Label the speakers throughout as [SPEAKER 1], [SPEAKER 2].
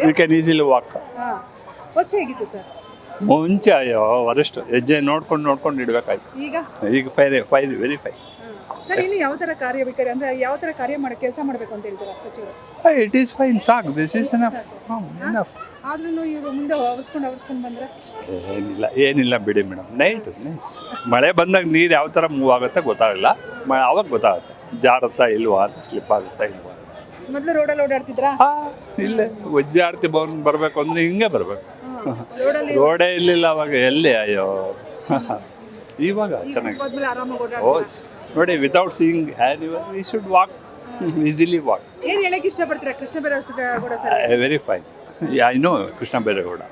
[SPEAKER 1] You can easily walk.
[SPEAKER 2] Bus ಹೇಗಿತ್ತು sir?
[SPEAKER 1] ಮುಂಚೆ ಅಯ್ಯೋ ವರಿಷ್ಠ ಹೆಜ್ಜೆ ನೋಡ್ಕೊಂಡು ಇಡಬೇಕಾಯ್ತು. ಈಗ ಫೈನ್ ವೆರಿ ಫೈನ್.
[SPEAKER 2] ಸರ್ ಇನ್ನು ಯಾವ ತರ ಕಾರ್ಯವೈಖರಿ ಅಂದ್ರೆ ಯಾವ ತರ ಕಾರ್ಯ ಕೆಲಸ ಮಾಡಬೇಕು ಅಂತ ಹೇಳ್ತೀರಾ ಸಚಿವರು?
[SPEAKER 1] ಇಟ್ ಈಸ್ ಫೈನ್, ಸಾಕು, ದಿಸ್ ಈಸ್ ಎನಫ್.
[SPEAKER 2] ಆದ್ರೂ ಇವರು ಮುಂದೆ ಅವರ್ಸ್ಕೊಂಡು ಬಂದ್ರೆ
[SPEAKER 1] ಏನಿಲ್ಲ ಬಿಡಿ ಮೇಡಮ್. ನೈಸ್ ಮಳೆ ಬಂದಾಗ ನೀರು ಯಾವ ಥರ ಮೂವ್ ಆಗುತ್ತೆ ಗೊತ್ತಾಗಲ್ಲ, ಅವಾಗ ಗೊತ್ತಾಗುತ್ತೆ ಜಾರುತ್ತಾ ಇಲ್ವಾ, ಸ್ಲಿಪ್ ಆಗುತ್ತಾ ಇಲ್ವಾ.
[SPEAKER 2] ಮೊದಲು ರೋಡಲ್ಲಿ ಓಡಾಡ್ತಿದ್ರಾ?
[SPEAKER 1] ಇಲ್ಲೇ ವಿದ್ಯಾರ್ಥಿ ಭವನ ಬರಬೇಕು ಅಂದ್ರೆ ಹಿಂಗೆ ಬರಬೇಕು. ರೋಡೇ ಇರಲಿಲ್ಲ ಅವಾಗ, ಎಲ್ಲಿ ಅಯ್ಯೋ. ಇವಾಗ ಚೆನ್ನಾಗಿ ಓ ನೋಡಿ, without seeing we should walk easily walk.
[SPEAKER 2] ಏನು ಹೇಳಕ್ಕೆ ಇಷ್ಟಪಡ್ತೀರಾ Krishna Byregowda sir?
[SPEAKER 1] Very fine. I know Krishna Byregowda.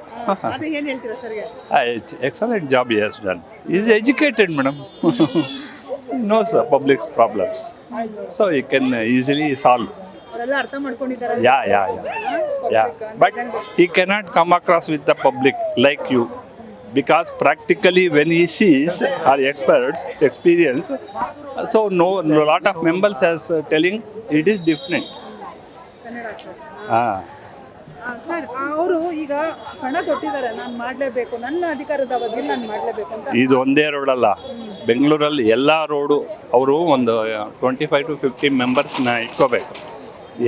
[SPEAKER 2] ಅದು ಏನು ಹೇಳ್ತೀರಾ ಸರ್ಗೆ?
[SPEAKER 1] Excellent job he has done. He is educated, madam. He knows the public's problems, so he can easily solve.
[SPEAKER 2] ಅವರೆಲ್ಲ ಅರ್ಥ ಮಾಡ್ಕೊಂಡಿದ್ದಾರೆ.
[SPEAKER 1] Yeah. But he cannot come across with the public like you, because practically when he sees our experts experience, so a lot of members as telling it is different.
[SPEAKER 2] Sir ಅವರು ಈಗ ಹಣ ತೊಟ್ಟಿದ್ದಾರೆ, ನಾನು ಮಾಡಲೇಬೇಕು, ನನ್ನ ಅಧಿಕಾರದ ಅವಧಿಯಲ್ಲಿ ನಾನು ಮಾಡಲೇಬೇಕು ಅಂತ.
[SPEAKER 1] ಇದು ಒಂದೇ ರೋಡಲ್ಲ, ಬೆಂಗಳೂರಲ್ಲಿ ಎಲ್ಲ ರೋಡು ಅವರು ಒಂದು 25 to 50 ಮೆಂಬರ್ಸ್ನ ಇಟ್ಕೋಬೇಕು.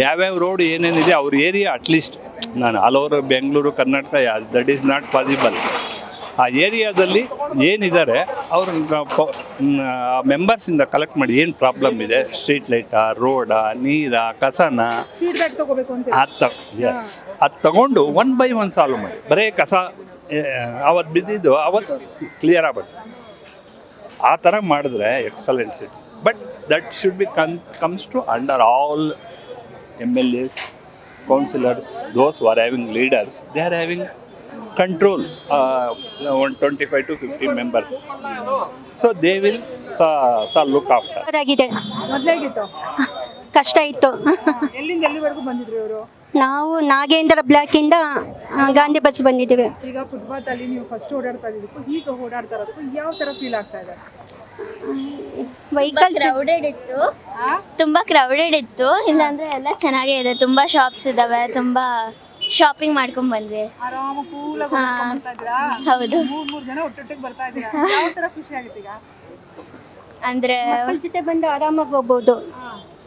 [SPEAKER 1] ಯಾವ್ಯಾವ ರೋಡ್ ಏನೇನಿದೆ ಅವ್ರ ಏರಿಯಾ ಅಟ್ಲೀಸ್ಟ್, ನಾನು all over Bengaluru Karnataka that is not possible. ಆ ಏರಿಯಾದಲ್ಲಿ ಏನಿದ್ದಾರೆ ಅವ್ರ ಮೆಂಬರ್ಸಿಂದ ಕಲೆಕ್ಟ್ ಮಾಡಿ ಏನು ಪ್ರಾಬ್ಲಮ್ ಇದೆ, ಸ್ಟ್ರೀಟ್ ಲೈಟಾ, ರೋಡಾ, ನೀರಾ, ಕಸನ,
[SPEAKER 2] ಫೀಡ್ಬ್ಯಾಕ್ ತಗೋಬೇಕು ಅಂತ.
[SPEAKER 1] ಅದು ತಗೊಂಡು 1 by 1 ಸಾಲ್ವ್ ಮಾಡಿ. ಬರೀ ಕಸ ಅವತ್ತು ಬಿದ್ದಿದ್ದು ಅವತ್ತು ಕ್ಲಿಯರ್ ಆಗ್ಬೇಕು, ಆ ಥರ ಮಾಡಿದ್ರೆ excellent city. But that should be comes to under all MLAs, councillors, those who are having leaders, they are having control, 25 to 50 members. So they will look after.
[SPEAKER 2] ಮೊದಲಾಗಿತ್ತು
[SPEAKER 3] ಕಷ್ಟ ಇತ್ತು.
[SPEAKER 2] ಎಲ್ಲಿಂದ ಎಲ್ಲಿವರೆಗೂ ಬಂದಿದ್ರು ಇವರು?
[SPEAKER 3] ನಾವು ನಾಗೇಂದ್ರ ಬ್ಲಾಕಿಂದ ಗಾಂಧಿ ಬಸ್ ಬಂದಿದ್ದೀವಿ.
[SPEAKER 2] ಈಗ ಫುಟ್ಪಾತ್ ಅಲ್ಲಿ ನೀವು ಫಸ್ಟ್ ಓಡಾಡ್ತಾ ಇದ್ದಕ್ಕೂ ಈಗ ಓಡಾಡ್ತಾ ಇರೋದಕ್ಕೂ ಯಾವ ತರ ಫೀಲ್ ಆಗ್ತಾ ಇದೆ?
[SPEAKER 3] ವೆಹಿಕಲ್ಸ್
[SPEAKER 4] ತುಂಬಾ ಕ್ರೌಡೆಡ್ ಇತ್ತು, ಇಲ್ಲಾಂದ್ರೆ ಎಲ್ಲ ಚೆನ್ನಾಗೇ ಇದೆ. ತುಂಬಾ ಶಾಪ್ಸ್ ಇದಾವೆ, ತುಂಬಾ ಶಾಪಿಂಗ್ ಮಾಡ್ಕೊಂಡ್ ಬಂದ್ವಿ.
[SPEAKER 2] ಆರಾಮಾಗಿ ಕೂಲಾಗಿ ಬರ್ತಾ ಇದ್ದೀರಾ?
[SPEAKER 4] ಹೌದು.
[SPEAKER 2] 3 ಜನ ಒಟ್ಟೊಟ್ಟಿಗೆ ಬರ್ತಾ ಇದ್ದೀರಾ, ಯಾವ ತರ ಖುಷಿ ಆಗುತ್ತೆ ಈಗ?
[SPEAKER 4] ಅಂದ್ರೆ
[SPEAKER 3] ಮಕ್ಕಳ ಜೊತೆ ಬಂದು ಆರಾಮಾಗಿ ಹೋಗ್ಬೋದು.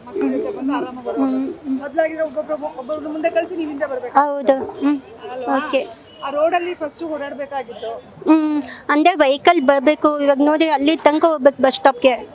[SPEAKER 2] ಮಕ್ಕಳ ಜೊತೆ ಬಂದು ಆರಾಮಾಗಿ ಬರ್ಬೋದು. ಮೊದಲಾಗಿದ್ರೆ ಒಬ್ಬೊಬ್ರು ಮುಂದೆ ಕಳಿಸಿ ನೀವು ಹಿಂದೆ ಬರ್ಬೇಕು.
[SPEAKER 3] ಹೌದು. ಓಕೆ.
[SPEAKER 2] ಆ ರೋಡಲ್ಲಿ ಫಸ್ಟ್ ಓಡಾಡಬೇಕಾಗಿತ್ತು.
[SPEAKER 3] ಅಂದರೆ ವೆಹಿಕಲ್ ಬರಬೇಕು. ಇವಾಗ ನೋಡಿ ಅಲ್ಲಿ ತನಕ ಹೋಗ್ಬೇಕು ಬಸ್ ಸ್ಟಾಪ್ಗೆ.